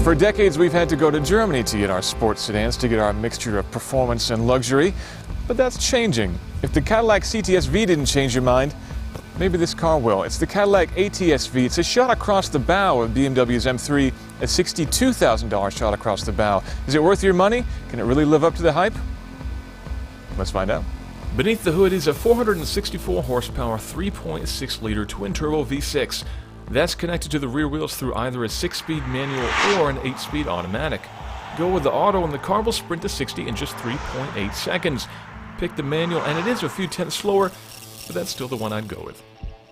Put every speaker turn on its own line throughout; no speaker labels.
For decades, we've had to go to Germany to get our sports sedans, to get our mixture of performance and luxury. But that's changing. If the Cadillac CTS-V didn't change your mind, maybe this car will. It's the Cadillac ATS-V. It's a shot across the bow of BMW's M3, a $62,000 shot across the bow. Is it worth your money? Can it really live up to the hype? Let's find out. Beneath the hood is a 464 horsepower 3.6-liter twin-turbo V6. That's connected to the rear wheels through either a 6-speed manual or an 8-speed automatic. Go with the auto and the car will sprint to 60 in just 3.8 seconds. Pick the manual and it is a few tenths slower, but that's still the one I'd go with.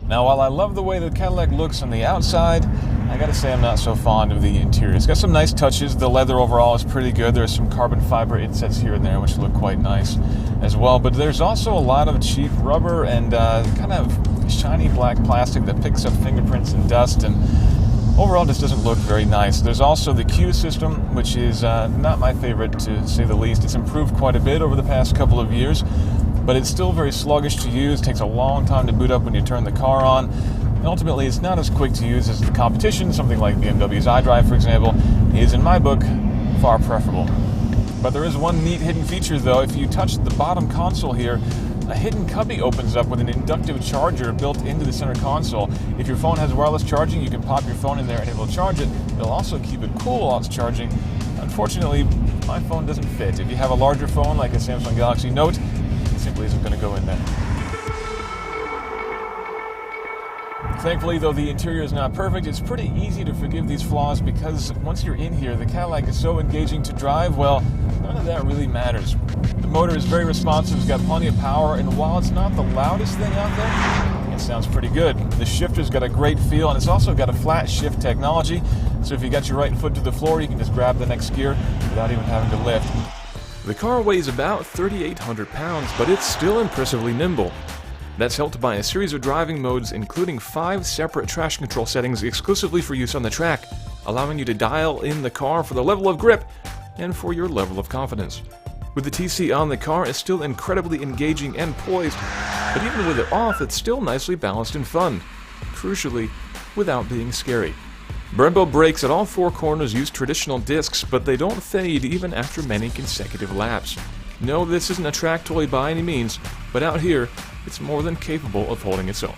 Now, while I love the way the Cadillac looks on the outside, I gotta say I'm not so fond of the interior. It's got some nice touches. The leather overall is pretty good. There's some carbon fiber insets here and there which look quite nice as well, but there's also a lot of cheap rubber and kind of shiny black plastic that picks up fingerprints and dust, and overall just doesn't look very nice. There's also the Q system, which is not my favorite to say the least. It's improved quite a bit over the past couple of years, but it's still very sluggish to use. It takes a long time to boot up when you turn the car on. And ultimately, it's not as quick to use as the competition. Something like BMW's iDrive, for example, is, in my book, far preferable. But there is one neat hidden feature, though. If you touch the bottom console here, a hidden cubby opens up with an inductive charger built into the center console. If your phone has wireless charging, you can pop your phone in there and it will charge it. It'll also keep it cool while it's charging. Unfortunately, my phone doesn't fit. If you have a larger phone like a Samsung Galaxy Note, it simply isn't going to go in there. Thankfully, though the interior is not perfect, it's pretty easy to forgive these flaws because once you're in here, the Cadillac is so engaging to drive, well, none of that really matters. The motor is very responsive, it's got plenty of power, and while it's not the loudest thing out there, it sounds pretty good. The shifter's got a great feel, and it's also got a flat shift technology, so if you got your right foot to the floor, you can just grab the next gear without even having to lift. The car weighs about 3,800 pounds, but it's still impressively nimble. That's helped by a series of driving modes, including 5 separate traction control settings exclusively for use on the track, allowing you to dial in the car for the level of grip and for your level of confidence. With the TC on, the car is still incredibly engaging and poised, but even with it off, it's still nicely balanced and fun, crucially, without being scary. Brembo brakes at all 4 corners use traditional discs, but they don't fade even after many consecutive laps. No, this isn't a track toy by any means, but out here, it's more than capable of holding its own.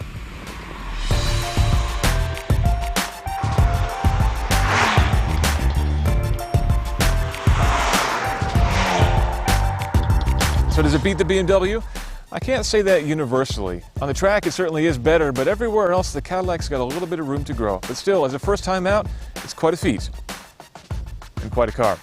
So does it beat the BMW? I can't say that universally. On the track it certainly is better, but everywhere else the Cadillac's got a little bit of room to grow. But still, as a first time out, it's quite a feat and quite a car.